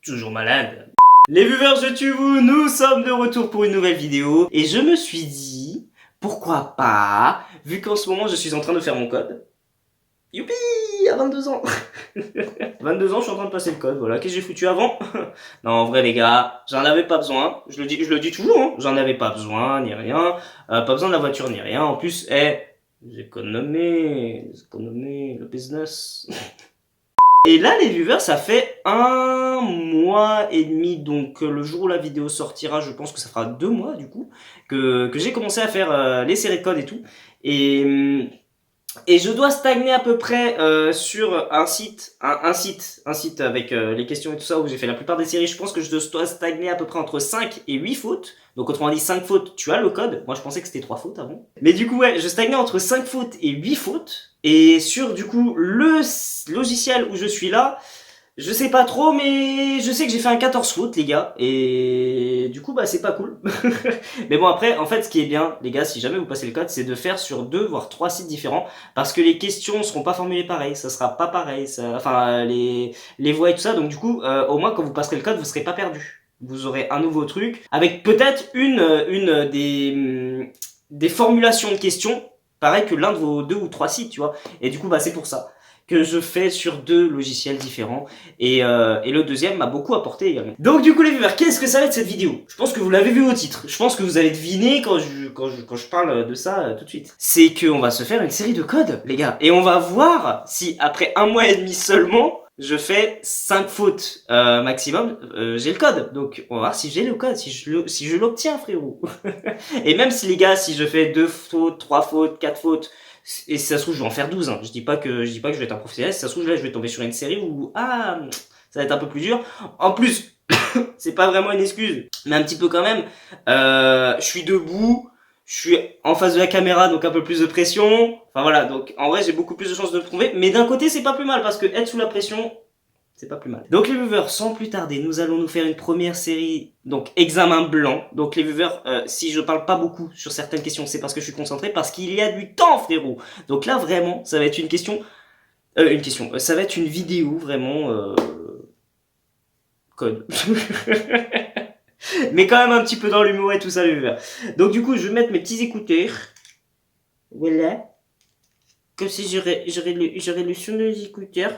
toujours malade. Les viewers, je tue vous, nous sommes de retour pour une nouvelle vidéo. Et je me suis dit, pourquoi pas, vu qu'en ce moment je suis en train de faire mon code. Youpi, à 22 ans. 22 ans, je suis en train de passer le code, voilà. Qu'est-ce que j'ai foutu avant? Non, en vrai les gars, j'en avais pas besoin. Je le dis toujours, hein. J'en avais pas besoin, ni rien. Pas besoin de la voiture, ni rien. En plus, j'ai économisé le business. Et là, les viewers, ça fait 1 mois et demi, donc le jour où la vidéo sortira, je pense que ça fera 2 mois du coup, que j'ai commencé à faire les séries de code et tout. Et je dois stagner à peu près sur un site avec les questions et tout ça où j'ai fait la plupart des séries. Je pense que je dois stagner à peu près entre 5 et 8 fautes. Donc autrement dit 5 fautes, tu as le code. Moi je pensais que c'était 3 fautes avant. Mais du coup ouais, je stagnais entre 5 fautes et 8 fautes. Et sur du coup le logiciel où je suis là, je sais pas trop, mais je sais que j'ai fait un 14 fautes, les gars. Et du coup, bah, c'est pas cool. Mais bon, après, en fait, ce qui est bien, les gars, si jamais vous passez le code, c'est de faire sur 2 voire 3 sites différents. Parce que les questions seront pas formulées pareil. Ça sera pas pareil. Enfin, les voix et tout ça. Donc, du coup, au moins, quand vous passerez le code, vous serez pas perdu. Vous aurez un nouveau truc. Avec peut-être une des formulations de questions. Pareil que l'un de vos 2 ou 3 sites, tu vois. Et du coup, bah, c'est pour ça que je fais sur 2 logiciels différents. Et le deuxième m'a beaucoup apporté également. Donc du coup les viewers, qu'est-ce que ça va être cette vidéo? Je pense que vous l'avez vu au titre. Je pense que vous allez deviner quand je parle de ça tout de suite. C'est qu'on va se faire une série de codes, les gars. Et on va voir si après 1 mois et demi seulement, je fais 5 fautes maximum, j'ai le code. Donc on va voir si j'ai le code, si je l'obtiens, frérot. Et même si les gars, si je fais 2 fautes, 3 fautes, 4 fautes, et si ça se trouve je vais en faire 12 hein. Je dis pas que je vais être un professionnel. Si ça se trouve là je vais tomber sur une série où ça va être un peu plus dur. En plus c'est pas vraiment une excuse, mais un petit peu quand même. Je suis debout, je suis en face de la caméra, donc un peu plus de pression. Enfin voilà, donc en vrai j'ai beaucoup plus de chances de me trouver. Mais d'un côté c'est pas plus mal parce que être sous la pression, c'est pas plus mal. Donc les viewers, sans plus tarder, nous allons nous faire une première série, donc examen blanc. Donc les viewers, si je parle pas beaucoup sur certaines questions, c'est parce que je suis concentré, parce qu'il y a du temps, frérot. Donc là vraiment, ça va être ça va être une vidéo vraiment code. Mais quand même un petit peu dans l'humour et tout ça, les viewers. Donc du coup, je vais mettre mes petits écouteurs. Voilà. Comme si j'aurais le son des écouteurs.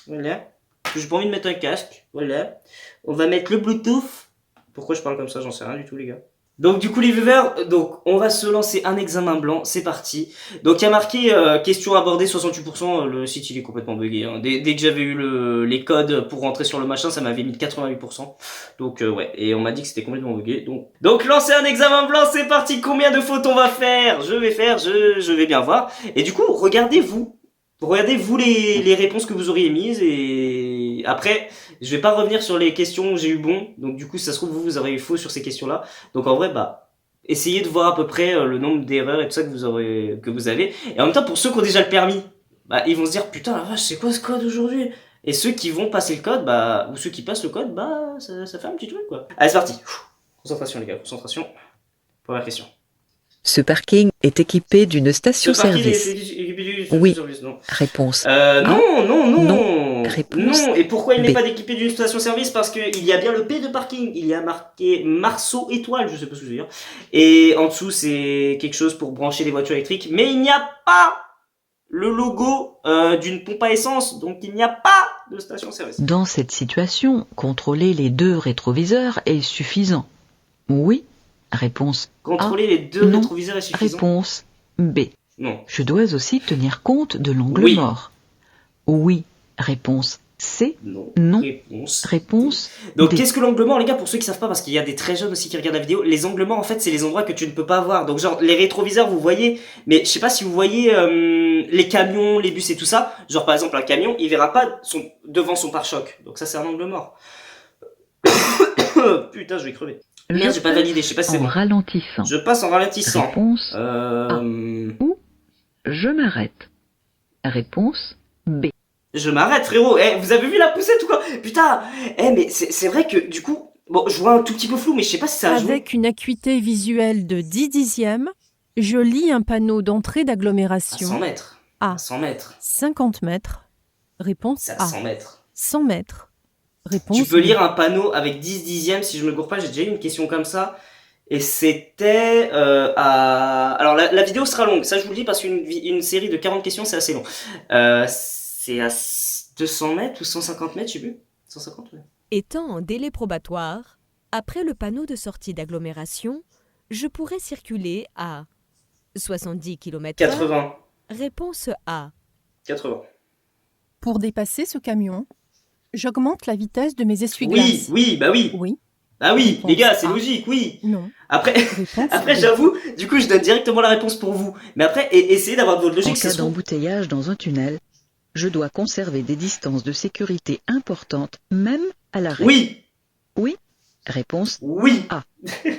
Voilà. J'ai pas envie de mettre un casque, voilà. On va mettre le Bluetooth. Pourquoi je parle comme ça, j'en sais rien du tout, les gars. Donc du coup les viewers, donc on va se lancer un examen blanc, c'est parti. Donc il y a marqué question abordée 68%, le site il est complètement bugué. Hein. Dès que j'avais eu les codes pour rentrer sur le machin, ça m'avait mis 88%. Donc ouais, et on m'a dit que c'était complètement bugué. Donc lancer un examen blanc, c'est parti. Combien de fautes on va faire? Je vais bien voir. Et du coup, regardez-vous les réponses que vous auriez mises et après je vais pas revenir sur les questions où j'ai eu bon, donc du coup si ça se trouve vous aurez eu faux sur ces questions là, donc en vrai bah essayez de voir à peu près le nombre d'erreurs et tout ça que vous avez, et en même temps pour ceux qui ont déjà le permis, bah ils vont se dire putain la vache c'est quoi ce code aujourd'hui, et ceux qui vont passer le code bah ou ceux qui passent le code bah ça fait un petit truc quoi. Allez c'est parti, concentration les gars, concentration. Première question. Ce parking est équipé d'une station-service. Oui. Non. Réponse. Non. Réponse Non. Et pourquoi il n'est B. pas équipé d'une station-service? Parce qu'il y a bien le P de parking. Il y a marqué Marceau étoile, je sais pas ce que je veux dire. Et en dessous, c'est quelque chose pour brancher les voitures électriques. Mais il n'y a pas le logo d'une pompe à essence. Donc il n'y a pas de station-service. Dans cette situation, contrôler les 2 rétroviseurs est suffisant. Oui. Réponse Contrôler A. les 2 Non. rétroviseurs est suffisant. Réponse B. Non. Je dois aussi tenir compte de l'angle Oui. mort. Oui. Réponse C. Non. Réponse Donc D. qu'est-ce que l'angle mort les gars, pour ceux qui savent pas, parce qu'il y a des très jeunes aussi qui regardent la vidéo, les angles morts en fait c'est les endroits que tu ne peux pas voir. Donc genre les rétroviseurs vous voyez, mais je sais pas si vous voyez les camions, les bus et tout ça, genre par exemple un camion il verra pas devant son pare-choc, donc ça c'est un angle mort. Putain je vais crever. Merde j'ai pas validé, je sais pas si c'est bon. Ralentissant. Je passe en ralentissant. Réponse A. Ou je m'arrête. Réponse B. Je m'arrête frérot, vous avez vu la poussette ou quoi? Putain, mais c'est vrai que du coup, bon je vois un tout petit peu flou mais je sais pas si ça joue. Avec une acuité visuelle de 10 dixièmes, je lis un panneau d'entrée d'agglomération. À 100 mètres. A. À 100 mètres. 50 mètres. Réponse C'est à A. 100 mètres. 100 mètres. Réponse Tu peux B. lire un panneau avec 10 dixièmes, si je me gourre pas, j'ai déjà eu une question comme ça. Et c'était à... Alors la vidéo sera longue, ça je vous le dis parce qu'une série de 40 questions c'est assez long. C'est à 200 mètres ou 150 mètres, je sais plus. 150, ouais. Étant en délai probatoire, après le panneau de sortie d'agglomération, je pourrais circuler à 70 km/h. 80. Réponse A. 80. Pour dépasser ce camion, j'augmente la vitesse de mes Oui, essuie-glaces. oui, bah oui. Oui, Ah oui, Réponse les gars, c'est A. logique, oui. non. Après, Réponse après B. j'avoue, du coup je donne directement la réponse pour vous. Mais après, essayez d'avoir de votre En logique. cas ça se trouve- d'embouteillage dans un tunnel, je dois conserver des distances de sécurité importantes, même à l'arrêt. Oui, Réponse oui.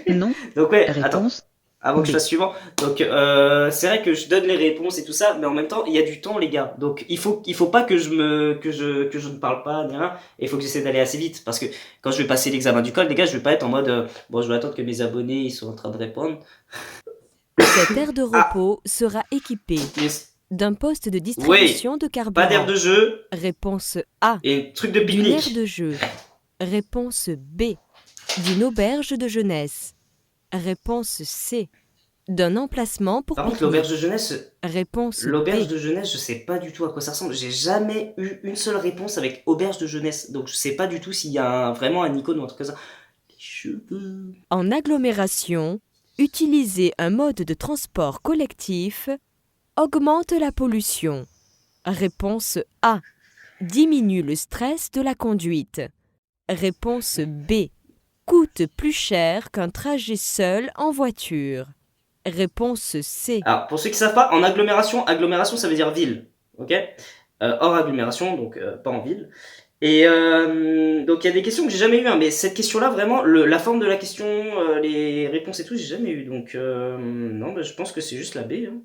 non. Donc ouais, attends. Réponse Avant que je B. fasse suivant. Donc c'est vrai que je donne les réponses et tout ça, mais en même temps il y a du temps les gars. Donc il faut pas que je ne parle pas ni rien. Et il faut que j'essaie d'aller assez vite parce que quand je vais passer l'examen du code, les gars, je vais pas être en mode bon je vais attendre que mes abonnés ils sont en train de répondre. Cette aire de repos sera équipée Yes. d'un poste de distribution de carburant. Pas d'air de jeu Réponse A. et truc de D'une aire pique-nique. de jeu. Réponse B. D'une auberge de jeunesse. Réponse C. D'un emplacement pour Par contre pique-nique. l'auberge de jeunesse, Réponse l'auberge B. de jeunesse, je sais pas du tout à quoi ça ressemble. J'ai jamais eu une seule réponse avec auberge de jeunesse, donc je sais pas du tout s'il y a vraiment un icône ou un truc comme ça. Les cheveux. En agglomération, utiliser un mode de transport collectif augmente la pollution. Réponse A. Diminue le stress de la conduite. Réponse B. Coûte plus cher qu'un trajet seul en voiture. Réponse C. Alors, pour ceux qui savent pas, en agglomération, agglomération ça veut dire ville, ok. Hors agglomération, donc pas en ville. Et donc il y a des questions que j'ai jamais eues, hein, mais cette question-là, vraiment, la forme de la question, les réponses et tout, j'ai jamais eu. Donc non, bah, je pense que c'est juste la B. Hein.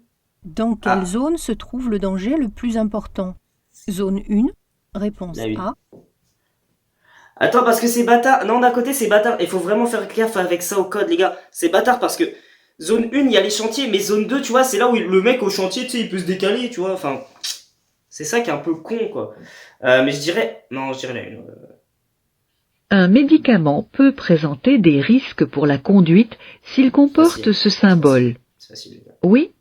Dans quelle Ah. zone se trouve le danger le plus important? Zone 1, réponse La une. A. Attends, parce que c'est bâtard. Non, d'un côté, c'est bâtard. Il faut vraiment faire gaffe avec ça au code, les gars. C'est bâtard parce que zone 1, il y a les chantiers, mais zone 2, tu vois, c'est là où le mec au chantier, tu sais, il peut se décaler, tu vois. Enfin, c'est ça qui est un peu con, quoi. Mais je dirais. Non, je dirais la une. Un médicament peut présenter des risques pour la conduite s'il comporte Facile. ce symbole. C'est facile, les gars. Oui.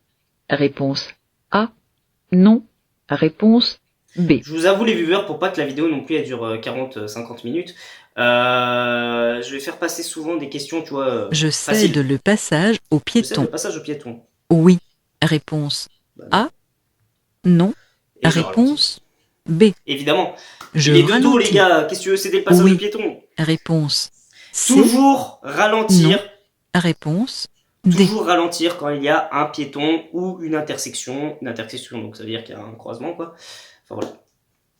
Réponse A. Non. Réponse B. Je vous avoue, les viewers, pour pas que la vidéo non plus elle dure 40-50 minutes, je vais faire passer souvent des questions, tu vois. Je faciles. cède le passage au Je sais, le piéton. passage au piéton. Oui. Réponse Bah, A. Non. et je Réponse B. ralentis. Évidemment. Je Il est de dos, les ralentis. gars. Qu'est-ce que tu veux, céder le passage Oui. au piéton? Réponse C. Toujours ralentir. Réponse D. Toujours ralentir quand il y a un piéton ou une intersection. Une intersection, donc ça veut dire qu'il y a un croisement, quoi. Enfin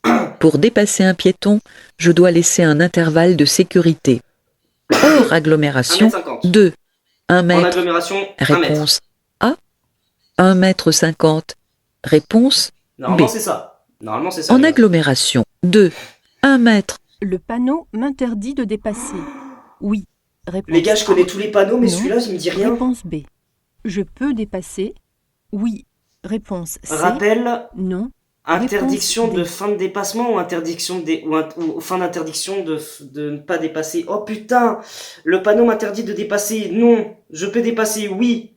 voilà. Pour dépasser un piéton, je dois laisser un intervalle de sécurité. Hors agglomération, 1m50. 2. 1 En mètre. agglomération, 1 mètre. Réponse A. 1 mètre 50. Réponse Normalement, B. c'est ça. Normalement, c'est ça. En les gars. agglomération, 2. 1 mètre. Le panneau m'interdit de dépasser. Oui. Réponse Les gars, je A. connais tous les panneaux, mais Non. celui-là, je me dis rien. Réponse B. Je peux dépasser. Oui. Réponse C. Rappel, Non. interdiction Réponse de D. fin de dépassement ou interdiction ou fin d'interdiction de ne pas dépasser. Oh putain, le panneau m'interdit de dépasser. Non, je peux dépasser. Oui.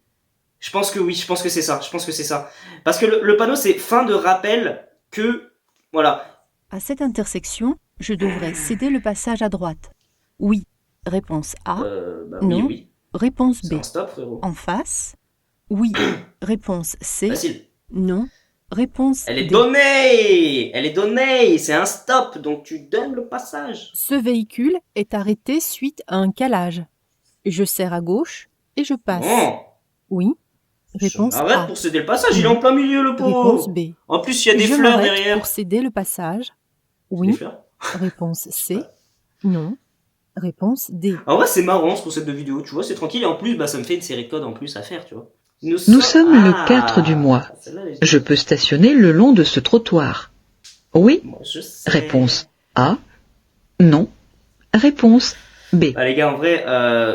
Je pense que oui, je pense que c'est ça. Je pense que c'est ça. Parce que le panneau, c'est fin de rappel que. Voilà. À cette intersection, je devrais céder le passage à droite. Oui. Réponse A. Bah Non. oui, oui. Réponse B. C'est un stop, frérot. En face. Oui. Réponse C. Facile. Non. Réponse Elle est D. donnée. Elle est donnée. C'est un stop, donc tu donnes le passage. Ce véhicule est arrêté suite à un calage. Je serre à gauche et je passe. Bon. Oui. Réponse Arrête A. pour céder le passage, il est en plein milieu, le Réponse pauvre. B. En plus, il y a des Je fleurs m'arrête derrière. pour céder le passage. Des Oui. fleurs. Réponse C. Non. Réponse D. En vrai, c'est marrant ce concept de vidéo, tu vois, c'est tranquille. Et en plus, bah, ça me fait une série de codes en plus à faire, tu vois. Nous sommes le 4 du mois. Celle-là, elle est- Je peux stationner le long de ce trottoir. Oui. Moi, je sais. Réponse A. Non. Réponse B. Bah, les gars, en vrai,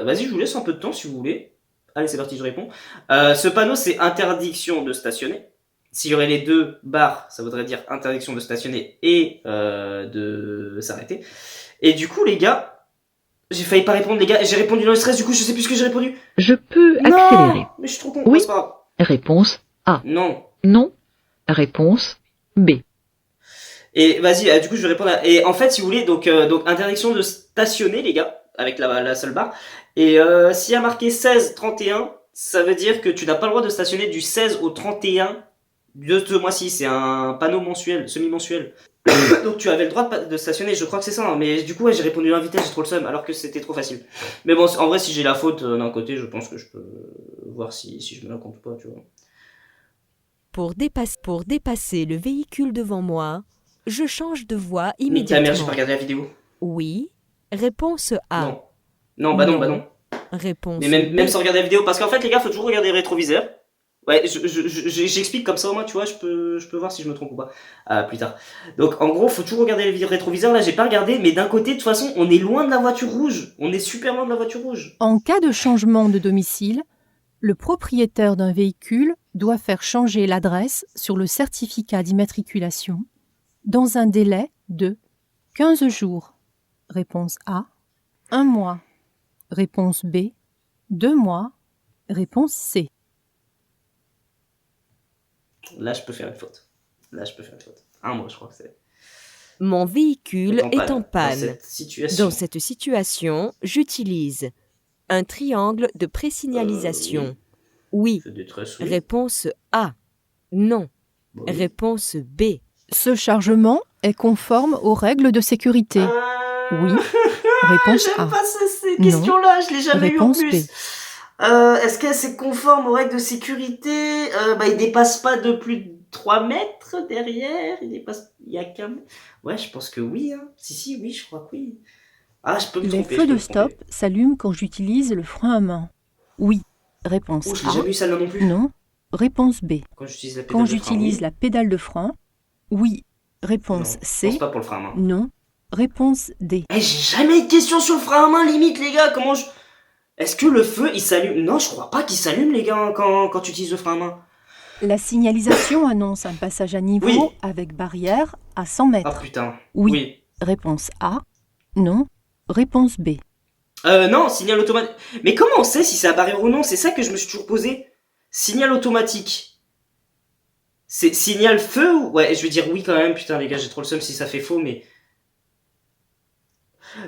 vas-y, je vous laisse un peu de temps si vous voulez. Allez, c'est parti, je réponds. Ce panneau, c'est interdiction de stationner. S'il y aurait les deux barres, ça voudrait dire interdiction de stationner et de s'arrêter. Et du coup, les gars, j'ai failli pas répondre, les gars. J'ai répondu dans le stress, du coup, je sais plus ce que j'ai répondu. Je peux accélérer. Non, mais je suis trop con. Oui. Ouais, c'est pas grave. Réponse A. Non. Non. Réponse B. Et vas-y, du coup, je vais répondre Et en fait, si vous voulez, donc interdiction de stationner, les gars, avec la seule barre. Et s'il y a marqué 16-31, ça veut dire que tu n'as pas le droit de stationner du 16 au 31 de ce mois-ci. C'est un panneau mensuel, semi-mensuel. Donc tu avais le droit de stationner, je crois que c'est ça. Hein. Mais du coup, ouais, j'ai répondu à vitesse, j'ai trop le seum, alors que c'était trop facile. Mais bon, en vrai, si j'ai la faute d'un côté, je pense que je peux voir si je me la compte ou pas, tu vois. Pour dépasser le véhicule devant moi, je change de voie Nique ta mère, j'ai immédiatement. pas regardé la vidéo. Oui. Réponse A. Non. Non, bah non, bah non. Réponse Mais même B. sans regarder la vidéo, parce qu'en fait, les gars, faut toujours regarder le rétroviseur. Ouais, j'explique comme ça au moins, tu vois, je peux voir si je me trompe ou pas plus tard. Donc, en gros, faut toujours regarder le rétroviseur. Là, j'ai pas regardé, mais d'un côté, de toute façon, on est loin de la voiture rouge. On est super loin de la voiture rouge. En cas de changement de domicile, le propriétaire d'un véhicule doit faire changer l'adresse sur le certificat d'immatriculation dans un délai de 15 jours. Réponse A. 1 mois. Réponse B. 2 mois. Réponse C. Là, je peux faire une faute. Un mois, je crois que c'est. Mon véhicule est en Dans panne. cette situation. Dans cette situation, j'utilise un triangle de présignalisation. Oui. Feu de détresse, oui. Réponse A. Non. Bah oui. Réponse B. Ce chargement est conforme aux règles de sécurité. Oui. Réponse J'aime A. pas ces Non. questions-là, je l'ai jamais Réponse eu en plus. B. Est-ce que c'est conforme aux règles de sécurité? Il dépasse pas de plus de 3 mètres derrière. Il y a qu'un. Ouais, je pense que oui. Hein. Si, oui, je crois que oui. Ah, je peux me Les tromper. feux je peux de me tromper. stop s'allument quand j'utilise le frein à main. Oui. Réponse Oh, je l'ai A. jamais eu celle-là non plus. Non. Réponse B. Quand j'utilise la pédale Quand de frein, j'utilise oui. la pédale de frein. Oui. Non, Réponse je C. pense pas pour le frein à main. Non. Réponse D. Eh, j'ai jamais eu de question sur le frein à main, limite, les gars. Comment je. Est-ce que le feu, il s'allume? Non, je crois pas qu'il s'allume, les gars, quand tu utilises le frein à main. La signalisation annonce un passage à niveau Oui. avec barrière à 100 Ah mètres. putain. Oui. Réponse A. Non. Réponse B. Non, signal automatique. Mais comment on sait si c'est à barrière ou non? C'est ça que je me suis toujours posé. Signal automatique. C'est signal feu ou... Ouais, je vais dire oui quand même. Putain, les gars, j'ai trop le seum si ça fait faux, mais...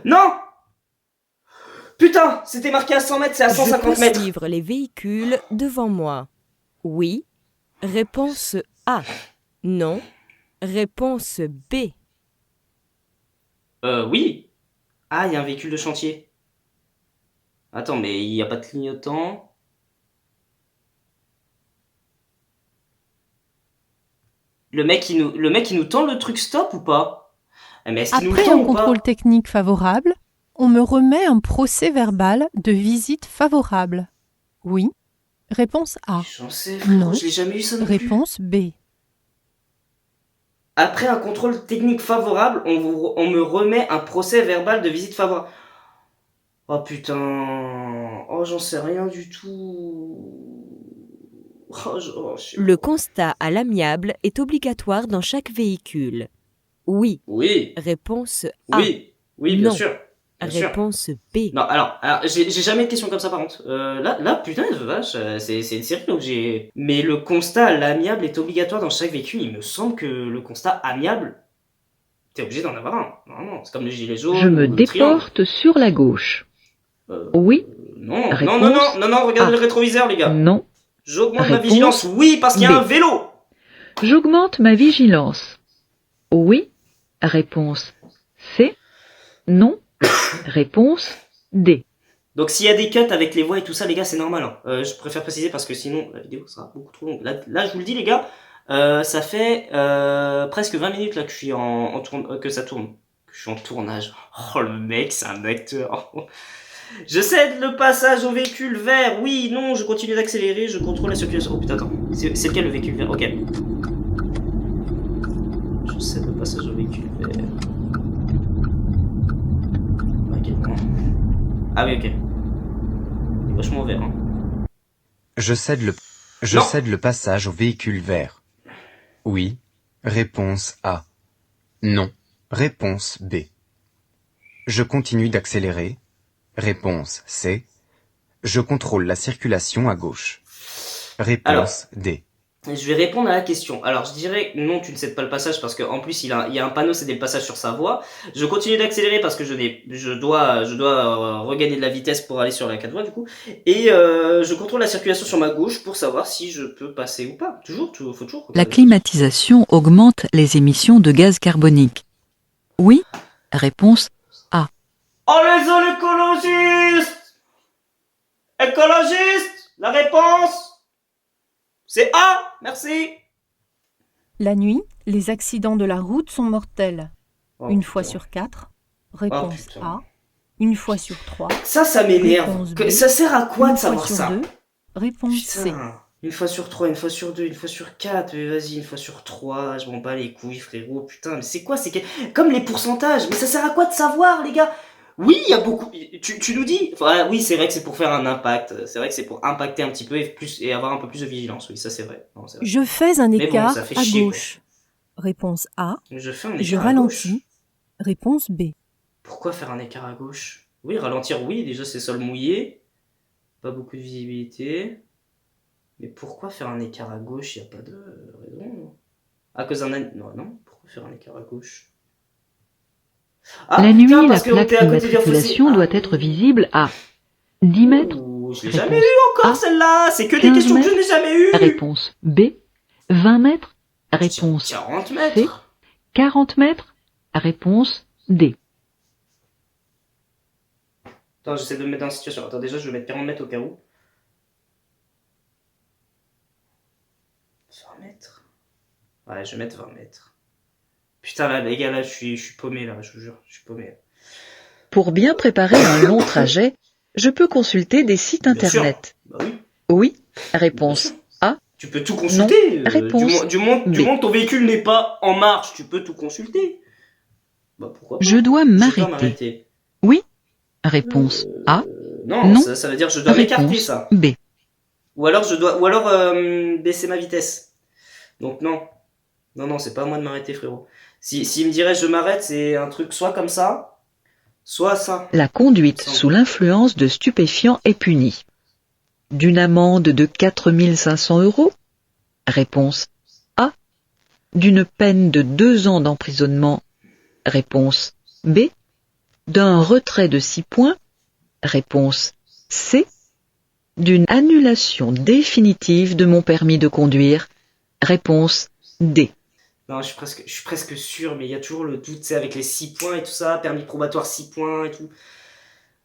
Non! Putain, c'était marqué à 100 mètres, c'est à Je 150 peux mètres. suivre les véhicules devant moi. Oui. Réponse A. Non. Réponse B. Oui. Ah, il y a un véhicule de chantier. Attends, mais il n'y a pas de clignotant. Le mec, il nous tend le truc stop ou pas? Mais est-ce qu'il nous le Après tend un ou pas? contrôle technique favorable, on me remet un procès verbal de visite favorable. Oui. Réponse A. J'en sais, frérot, Non. je l'ai jamais eu ça non plus. Réponse B. Après un contrôle technique favorable, on me remet un procès verbal de visite favorable. Oh putain. Oh, j'en sais rien du tout. Je sais Le pas. constat à l'amiable est obligatoire dans chaque véhicule. Oui. Oui, Réponse A. oui, bien Non. sûr. Bien sûr. Réponse B. Non, alors j'ai jamais de question comme ça par contre. Là, putain, vache, c'est une série où j'ai. Mais le constat à l'amiable est obligatoire dans chaque véhicule. Il me semble que le constat amiable, t'es obligé d'en avoir un. Normalement, c'est comme le gilet jaune. Je me ou le triangle. déporte sur la gauche. Oui. Non, Réponse non, regardez A. le rétroviseur, les gars. Non. J'augmente ma Réponse vigilance, oui, parce qu'il y a un B. vélo. J'augmente ma vigilance. Oui. Réponse C. Non. Réponse D. Donc s'il y a des cuts avec les voix et tout ça, les gars, c'est normal. Hein. Je préfère préciser parce que sinon la vidéo sera beaucoup trop longue. Là, je vous le dis, les gars, ça fait presque 20 minutes là que je suis que ça tourne. Que je suis en tournage. Oh, le mec, c'est un acteur. Je cède le passage au véhicule vert. Oui, non, je continue d'accélérer. Je contrôle la circulation. Oh putain, attends. C'est lequel le véhicule vert? Ok. Je cède le passage au véhicule vert. Ok. Ah oui, ok. Il est vachement vert. Hein. Je cède le passage au véhicule vert. Oui. Réponse A. Non. Réponse B. Je continue d'accélérer. Réponse C. Je contrôle la circulation à gauche. Réponse D. Je vais répondre à la question. Alors, je dirais non, tu ne cèdes pas le passage parce qu'en plus, il y a un panneau céder le passage sur sa voie. Je continue d'accélérer parce que je dois regagner de la vitesse pour aller sur la 4 voies, du coup. Et je contrôle la circulation sur ma gauche pour savoir si je peux passer ou pas. Faut toujours. La climatisation augmente les émissions de gaz carbonique. Oui. Réponse A. Oh, les écologistes! Écologistes! La réponse! C'est A! Merci! La nuit, les accidents de la route sont mortels. Oh, Une putain. fois sur 4. Réponse putain. A. Une fois sur 3. Ça m'énerve. Réponse B. Ça sert à quoi Une de fois savoir sur ça? 2. Réponse C. Putain. Une fois sur 3, une fois sur 2, une fois sur 4, mais vas-y, une fois sur 3, je m'en bats les couilles, frérot, putain, mais c'est quoi, comme les pourcentages, mais ça sert à quoi de savoir, les gars? Oui, il y a beaucoup, tu nous dis, enfin, oui, c'est vrai que c'est pour faire un impact, c'est vrai que c'est pour impacter un petit peu et avoir un peu plus de vigilance, oui, ça c'est vrai. Non, c'est vrai. Je fais un Mais bon, écart ça fait à chier, gauche. Réponse A. Je fais un Je écart à gauche. ralentis. Réponse B. Pourquoi faire un écart à gauche? Oui, ralentir, oui, déjà c'est sol mouillé, pas beaucoup de visibilité. Mais pourquoi faire un écart à gauche? Il n'y a pas de raison. À cause d'un... Non. Pourquoi faire un écart à gauche? Ah, La nuit, putain, la parce qu'on plaque était à côté du d'immatriculation fossé. doit être visible à 10 mètres. Ouh, je l'ai Réponse jamais eu encore A. celle-là. C'est que des 15 questions que je mètres. n'ai jamais eues. Réponse B. 20 mètres. Réponse 40 C. mètres. 40 mètres. Réponse D. Attends, j'essaie de me mettre dans la situation. Attends, déjà, je vais mettre 40 mètres au cas où. 20 mètres. Ouais, je vais mettre 20 mètres. Putain, là, les gars, là, je suis paumé, là, je vous jure. Je suis paumé. Pour bien préparer un long trajet, je peux consulter des sites Bien sûr. internet. Bah oui. Oui. Bien Réponse sûr. A. Tu peux tout consulter. Réponse Du moment B. que ton véhicule n'est pas en marche, tu peux tout consulter. Bah pourquoi pas? Je dois Je dois m'arrêter. m'arrêter. Oui. Réponse A. Non, Non. ça veut dire que je dois m'écarter, Réponse ça. B. Ou alors baisser ma vitesse. Donc non. Non, c'est pas à moi de m'arrêter, frérot. S'il me dirait je m'arrête, c'est un truc soit comme ça, soit ça. La conduite sous l'influence de stupéfiants est punie. D'une amende de 4 500 €. Réponse A. D'une peine de 2 ans d'emprisonnement. Réponse B. D'un retrait de 6 points. Réponse C. D'une annulation définitive de mon permis de conduire. Réponse D. Non, je suis presque sûr, mais il y a toujours le doute, c'est avec les 6 points et tout ça, permis probatoire 6 points et tout.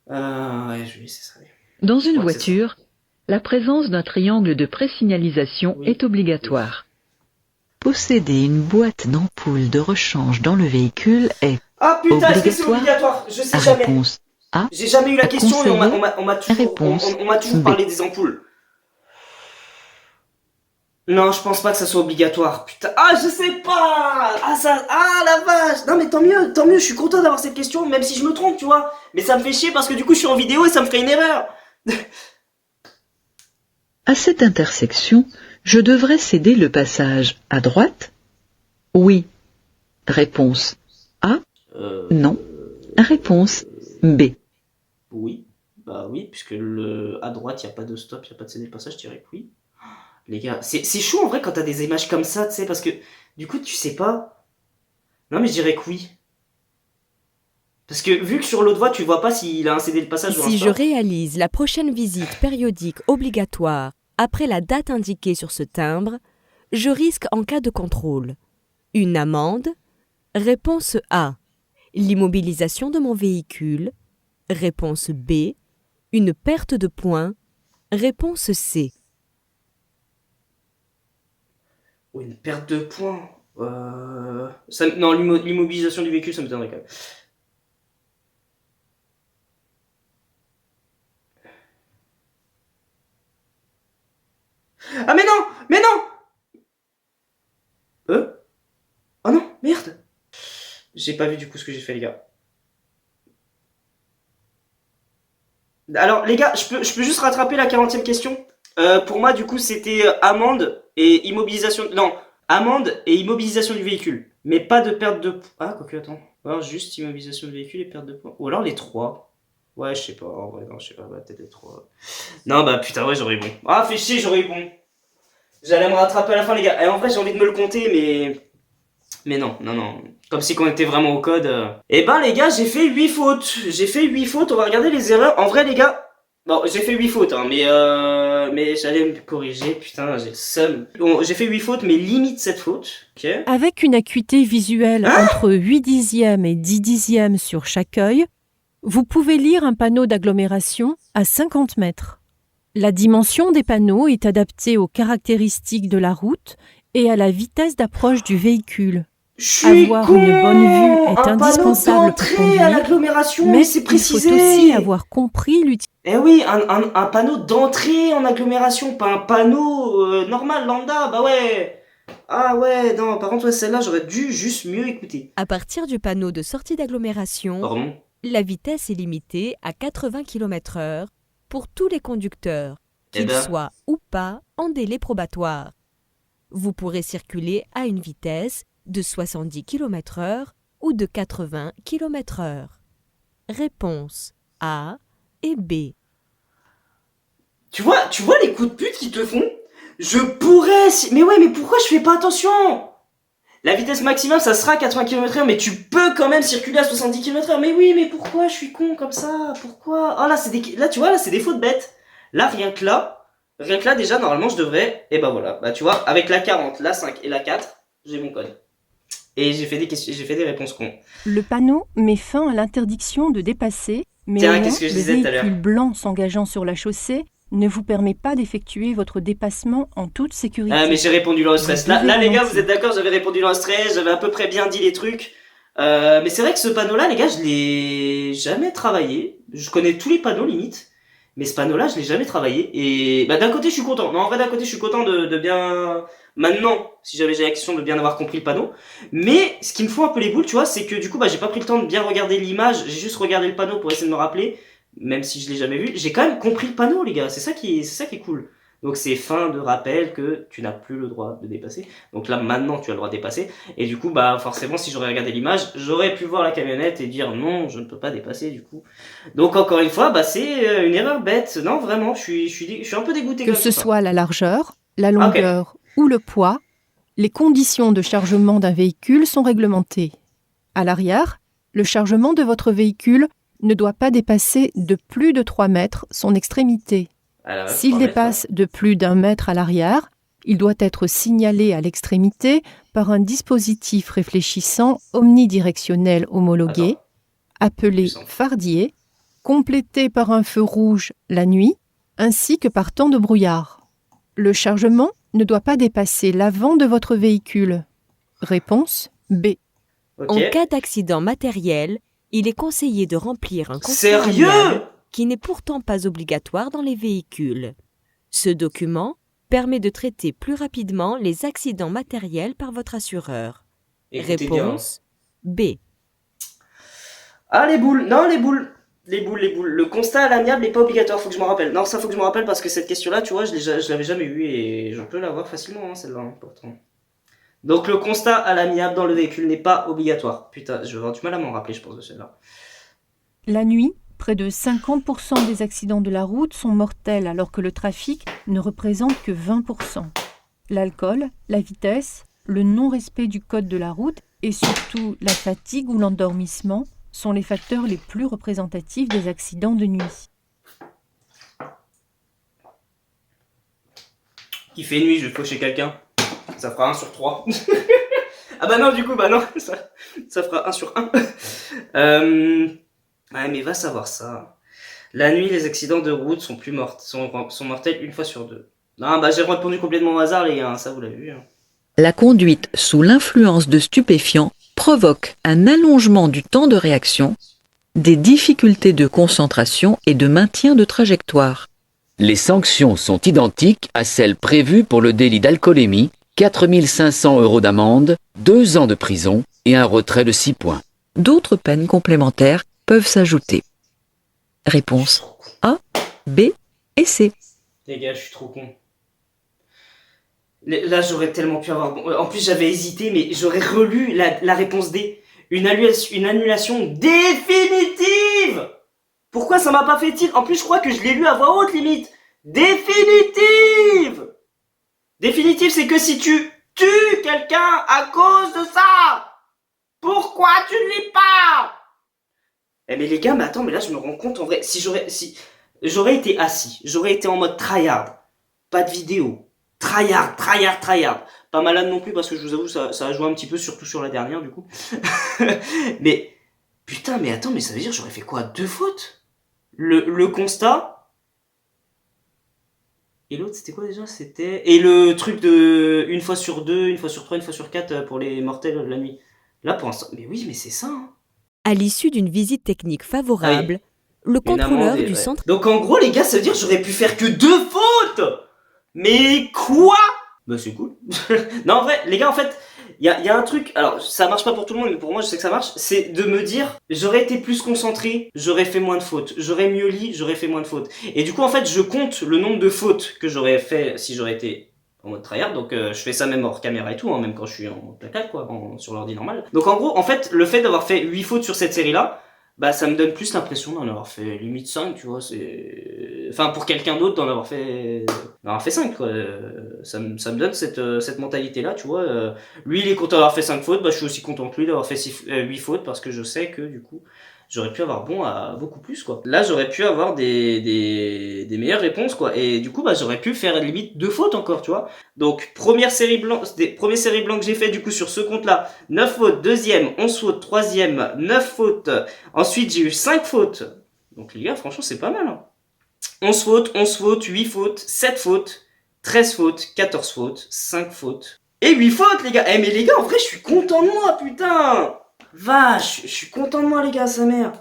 Ouais, je vais laisser ça aller. Dans Je une crois que c'est voiture, la présence d'un triangle de présignalisation Oui. est obligatoire. Posséder une boîte d'ampoules de rechange dans le véhicule est Ah putain, est-ce que c'est Obligatoire. obligatoire? Je sais jamais. réponse A. J'ai jamais eu la question et Conseiller. on m'a toujours, Réponse on m'a toujours B. parlé des ampoules. Non, je pense pas que ça soit obligatoire. Putain, ah, je sais pas. Ah la vache. Non mais tant mieux. Je suis content d'avoir cette question, même si je me trompe, tu vois. Mais ça me fait chier parce que du coup, je suis en vidéo et ça me ferait une erreur. À cette intersection, je devrais céder le passage à droite? Oui. Réponse A. Non. Réponse B. Oui, bah oui, puisque à droite, il y a pas de stop, il y a pas de céder le passage, je dirais que oui. Les gars, c'est chaud en vrai quand t'as des images comme ça, tu sais, parce que du coup, tu sais pas. Non, mais je dirais que oui. Parce que vu que sur l'autre voie, tu vois pas s'il a un cédé le passage ou un Si je stop. réalise la prochaine visite périodique obligatoire après la date indiquée sur ce timbre, je risque en cas de contrôle une amende. Réponse A. L'immobilisation de mon véhicule. Réponse B. Une perte de points. Réponse C. Ou une perte de points. Non, l'immobilisation du véhicule, ça m'étonnerait quand même. Ah mais non. Oh non, merde. J'ai pas vu du coup ce que j'ai fait, les gars. Alors les gars, je peux juste rattraper la 40e question. Pour moi, du coup, c'était amende et immobilisation. Non, amende et immobilisation du véhicule, mais pas de perte de. Ah, quoique, attends. Ou alors juste immobilisation de véhicule et perte de points. Ou alors les trois. Ouais, je sais pas. En vrai, non, je sais pas. Bah, peut-être les trois. Non, bah putain, ouais, j'aurais eu bon. Ah, fais chier, j'aurais eu bon. J'allais me rattraper à la fin, les gars. Et en vrai, j'ai envie de me le compter, mais. Mais non, non, non. Comme si on était vraiment au code. Eh ben, les gars, j'ai fait 8 fautes. J'ai fait 8 fautes. On va regarder les erreurs. En vrai, les gars. Bon, j'ai fait 8 fautes, hein, mais j'allais me corriger. Putain, j'ai le seum. Bon, j'ai fait 8 fautes, mais limite 7 fautes. Ok. Avec une acuité visuelle Hein entre 8 dixièmes et 10 dixièmes sur chaque œil, vous pouvez lire un panneau d'agglomération à 50 mètres. La dimension des panneaux est adaptée aux caractéristiques de la route et à la vitesse d'approche du véhicule. Je suis Avoir con. une bonne vue est Un panneau indispensable pour d'entrée à conduire, l'agglomération, mais c'est il faut précisé. aussi avoir compris l'utilité. Eh oui, un panneau d'entrée en agglomération, pas un panneau normal, lambda, bah ouais. Ah ouais, non, par contre, ouais, celle-là, j'aurais dû juste mieux écouter. À partir du panneau de sortie d'agglomération, Pardon. la vitesse est limitée à 80 km/h pour tous les conducteurs, Eh qu'ils ben. soient ou pas en délai probatoire. Vous pourrez circuler à une vitesse de 70 km/h ou de 80 km/h. Réponse A et B. Tu vois les coups de pute qu'ils te font? Je pourrais mais ouais, mais pourquoi je fais pas attention? La vitesse maximum, ça sera 80 km/h, mais tu peux quand même circuler à 70 km/h. Mais oui, mais pourquoi je suis con comme ça? Pourquoi? Oh là, là, tu vois, là, c'est des fautes bêtes. Là, rien que là, déjà, normalement, je devrais, et bah voilà. Bah, tu vois, avec la 40, la 5 et la 4, j'ai mon code. Et j'ai fait des réponses cons. Le panneau met fin à l'interdiction de dépasser, mais Tiens, au moins, qu'est-ce que je le disais tout à véhicule l'heure? blanc s'engageant sur la chaussée ne vous permet pas d'effectuer votre dépassement en toute sécurité. Ah, mais j'ai répondu là au stress. Là, Vous là, devez les gars, ralentir. vous êtes d'accord, j'avais répondu là au stress, j'avais à peu près bien dit les trucs. Mais c'est vrai que ce panneau-là, les gars, je l'ai jamais travaillé. Je connais tous les panneaux, limite. Mais ce panneau-là, je l'ai jamais travaillé. Et bah, d'un côté, je suis content. Non, en vrai, d'un côté, je suis content de bien... Maintenant, si j'avais la question, de bien avoir compris le panneau. Mais ce qui me fout un peu les boules, tu vois, c'est que du coup, bah, j'ai pas pris le temps de bien regarder l'image. J'ai juste regardé le panneau pour essayer de me rappeler. Même si je l'ai jamais vu. J'ai quand même compris le panneau, les gars. C'est ça qui est cool. Donc c'est fin de rappel que tu n'as plus le droit de dépasser. Donc là maintenant tu as le droit de dépasser. Et du coup bah forcément si j'aurais regardé l'image, j'aurais pu voir la camionnette et dire non je ne peux pas dépasser du coup. Donc encore une fois bah c'est une erreur bête. Non vraiment je suis un peu dégoûté. Que ce ça. soit la largeur, la Ok. longueur ou le poids, les conditions de chargement d'un véhicule sont réglementées. À l'arrière, le chargement de votre véhicule ne doit pas dépasser de plus de 3 mètres son extrémité. Alors, S'il 3 mètres, dépasse de plus d'1 mètre à l'arrière, il doit être signalé à l'extrémité par un dispositif réfléchissant omnidirectionnel homologué, Attends. appelé Puissant. fardier, complété par un feu rouge la nuit, ainsi que par temps de brouillard. Le chargement ne doit pas dépasser l'avant de votre véhicule. Réponse B. Ok. En cas d'accident matériel, il est conseillé de remplir un constat Sérieux? amiable qui n'est pourtant pas obligatoire dans les véhicules. Ce document permet de traiter plus rapidement les accidents matériels par votre assureur. Écoutez bien. Réponse B. Ah les boules, non les boules. Les boules. Le constat à l'amiable n'est pas obligatoire, faut que je m'en rappelle. Non, ça faut que je me rappelle parce que cette question-là, tu vois, je l'avais jamais eue et je peux l'avoir facilement, hein, celle-là, hein, pourtant. Donc le constat à l'amiable dans le véhicule n'est pas obligatoire. Putain, je vais avoir du mal à m'en rappeler, je pense, de celle-là. La nuit, près de 50% des accidents de la route sont mortels alors que le trafic ne représente que 20%. L'alcool, la vitesse, le non-respect du code de la route et surtout la fatigue ou l'endormissement sont les facteurs les plus représentatifs des accidents de nuit. Qui fait nuit, je vais faucher quelqu'un. Ça fera 1 sur 3. Ah bah non, du coup, bah non, ça fera 1 sur 1. Ouais, mais va savoir ça. La nuit, les accidents de route sont mortels 1 fois sur 2. Non, bah j'ai répondu complètement au hasard, les gars, hein, ça vous l'avez vu. Hein. La conduite sous l'influence de stupéfiants provoque un allongement du temps de réaction, des difficultés de concentration et de maintien de trajectoire. Les sanctions sont identiques à celles prévues pour le délit d'alcoolémie, 4 500 € d'amende, 2 ans de prison et un retrait de 6 points. D'autres peines complémentaires peuvent s'ajouter. Réponse A, B et C. Les gars, je suis trop con. Là, j'aurais tellement pu avoir... En plus, j'avais hésité, mais j'aurais relu la réponse D. une annulation définitive. Pourquoi ça m'a pas fait tilt? En plus, je crois que je l'ai lu à voix haute, limite. Définitive. Définitive, c'est que si tu tues quelqu'un à cause de ça, pourquoi tu ne lis pas? Eh mais les gars, mais attends, mais là je me rends compte en vrai, si j'aurais été assis, j'aurais été en mode tryhard, pas de vidéo, tryhard, pas malade non plus parce que je vous avoue ça a joué un petit peu, surtout sur la dernière du coup. Mais putain, mais attends, mais ça veut dire j'aurais fait quoi? 2 fautes? Le constat. Et l'autre c'était quoi déjà? Et le truc de 1 fois sur 2, 1 fois sur 3, 1 fois sur 4 pour les mortels la nuit. Là pour l'instant, mais oui, mais c'est ça hein. À l'issue d'une visite technique favorable, le contrôleur du centre... Donc en gros les gars, ça veut dire que j'aurais pu faire que 2 fautes. Mais quoi? Bah c'est cool. Non en vrai, les gars en fait, il y a un truc, alors ça marche pas pour tout le monde, mais pour moi je sais que ça marche, c'est de me dire, j'aurais été plus concentré, j'aurais fait moins de fautes, j'aurais mieux lu, j'aurais fait moins de fautes. Et du coup en fait, je compte le nombre de fautes que j'aurais fait si j'aurais été en mode tryhard, donc je fais ça même hors caméra et tout, hein, même quand je suis en placard quoi, sur l'ordi normal. Donc en gros, en fait, le fait d'avoir fait 8 fautes sur cette série-là, bah ça me donne plus l'impression d'en avoir fait limite 5, tu vois, c'est... Enfin, pour quelqu'un d'autre d'en avoir fait 5, quoi. Ça me donne cette mentalité-là, tu vois. Lui, il est content d'avoir fait 5 fautes, bah je suis aussi content que lui d'avoir fait 8 fautes, parce que je sais que, du coup, j'aurais pu avoir bon à beaucoup plus, quoi. Là, j'aurais pu avoir des meilleures réponses, quoi. Et du coup, bah j'aurais pu faire limite 2 fautes encore, tu vois. Donc, première série blanc que j'ai fait, du coup, sur ce compte-là, 9 fautes, deuxième, 11 fautes, troisième, 9 fautes. Ensuite, j'ai eu 5 fautes. Donc, les gars, franchement, c'est pas mal, hein. 11 fautes, 8 fautes, 7 fautes, 13 fautes, 14 fautes, 5 fautes. Et 8 fautes, les gars. Eh, mais les gars, en vrai, je suis content de moi, putain. Vache, je suis content de moi, les gars, sa mère.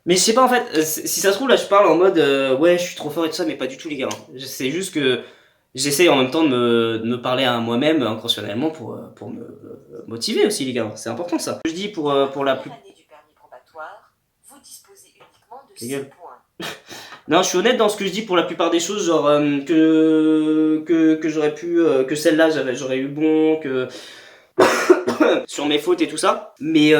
Mais je sais pas, en fait, si ça se trouve, là, je parle en mode, ouais, je suis trop fort et tout ça, mais pas du tout, les gars. C'est juste que j'essaie en même temps de me parler à moi-même inconsciemment pour me motiver aussi, les gars. C'est important, ça. Je dis pour la plus... du permis probatoire, vous disposez uniquement de Les gars. 6 points. Non, je suis honnête dans ce que je dis pour la plupart des choses, genre que j'aurais pu, que celle-là j'aurais eu bon, que sur mes fautes et tout ça. Mais en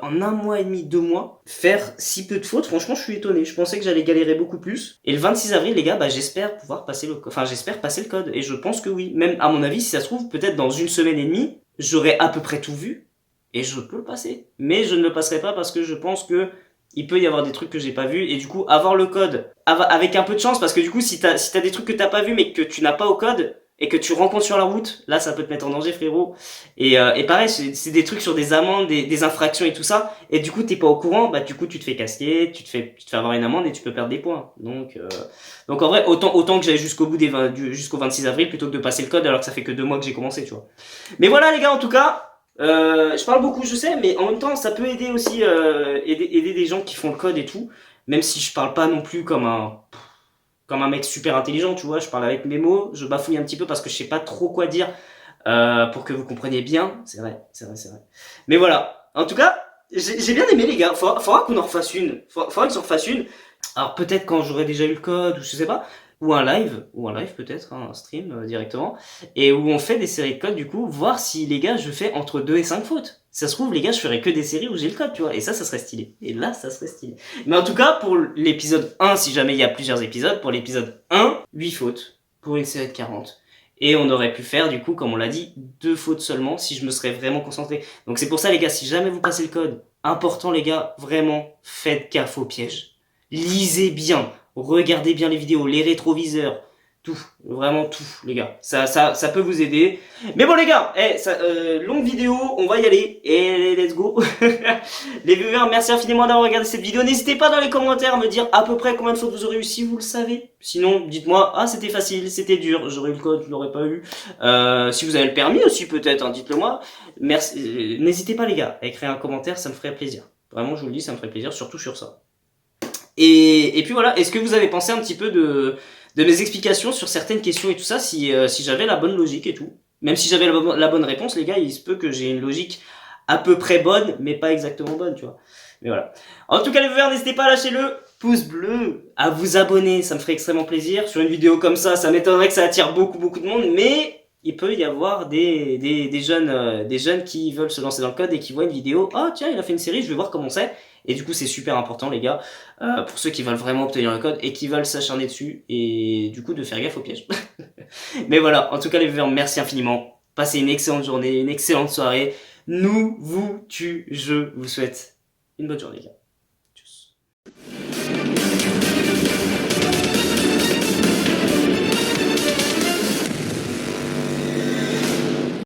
1 mois et demi, 2 mois, faire si peu de fautes, franchement, je suis étonné. Je pensais que j'allais galérer beaucoup plus. Et le 26 avril, les gars, bah j'espère pouvoir passer j'espère passer le code. Et je pense que oui. Même à mon avis, si ça se trouve, peut-être dans 1 semaine et demie, j'aurai à peu près tout vu et je peux le passer. Mais je ne le passerai pas parce que je pense que il peut y avoir des trucs que j'ai pas vus et du coup avoir le code avec un peu de chance, parce que du coup si t'as des trucs que t'as pas vu mais que tu n'as pas au code et que tu rencontres sur la route, là ça peut te mettre en danger, frérot. Et pareil, c'est des trucs sur des amendes, des infractions et tout ça, et du coup t'es pas au courant, bah du coup tu te fais casquer, tu te fais avoir une amende et tu peux perdre des points. Donc en vrai, autant que j'aille jusqu'au bout jusqu'au 26 avril plutôt que de passer le code alors que ça fait que 2 mois que j'ai commencé, tu vois. Mais voilà les gars, en tout cas, je parle beaucoup, je sais, mais en même temps, ça peut aider aussi, aider des gens qui font le code et tout, même si je parle pas non plus comme un mec super intelligent, tu vois, je parle avec mes mots, je bafouille un petit peu parce que je sais pas trop quoi dire, pour que vous compreniez bien, c'est vrai. Mais voilà, en tout cas, j'ai bien aimé les gars, faudra qu'on en refasse une, faudra que j'en refasse une, alors peut-être quand j'aurai déjà eu le code, ou je sais pas, ou un live peut-être, hein, un stream directement, et où on fait des séries de codes du coup, voir si les gars je fais entre 2 et 5 fautes. Si ça se trouve les gars je ferais que des séries où j'ai le code, tu vois, et ça serait stylé. Et là ça serait stylé. Mais en tout cas pour l'épisode 1, si jamais il y a plusieurs épisodes, pour l'épisode 1, 8 fautes pour une série de 40. Et on aurait pu faire du coup, comme on l'a dit, 2 fautes seulement si je me serais vraiment concentré. Donc c'est pour ça les gars, si jamais vous passez le code, important les gars, vraiment faites gaffe aux pièges. Lisez bien. Regardez bien les vidéos, les rétroviseurs, tout, vraiment tout, les gars. Ça peut vous aider. Mais bon, les gars, longue vidéo, on va y aller. Et let's go. Les viewers, merci infiniment d'avoir regardé cette vidéo. N'hésitez pas dans les commentaires à me dire à peu près combien de fautes vous aurez eu si vous le savez. Sinon, dites-moi, ah, c'était facile, c'était dur, j'aurais eu le code, je l'aurais pas eu. Si vous avez le permis aussi, peut-être, hein, dites-le moi. Merci. N'hésitez pas, les gars, à écrire un commentaire, ça me ferait plaisir. Vraiment, je vous le dis, ça me ferait plaisir, surtout sur ça. Et puis voilà, est-ce que vous avez pensé un petit peu de mes explications sur certaines questions et tout ça, si j'avais la bonne logique et tout. Même si j'avais la bonne réponse, les gars, il se peut que j'ai une logique à peu près bonne, mais pas exactement bonne, tu vois. Mais voilà. En tout cas, les viewers, n'hésitez pas à lâcher le pouce bleu, à vous abonner, ça me ferait extrêmement plaisir. Sur une vidéo comme ça m'étonnerait que ça attire beaucoup de monde, mais il peut y avoir des jeunes qui veulent se lancer dans le code et qui voient une vidéo, oh tiens, il a fait une série, je vais voir comment c'est. Et du coup, c'est super important, les gars, pour ceux qui veulent vraiment obtenir le code et qui veulent s'acharner dessus, et du coup, de faire gaffe au piège. Mais voilà, en tout cas, les viewers, merci infiniment. Passez une excellente journée, une excellente soirée. Je vous souhaite une bonne journée, les gars. Tchuss.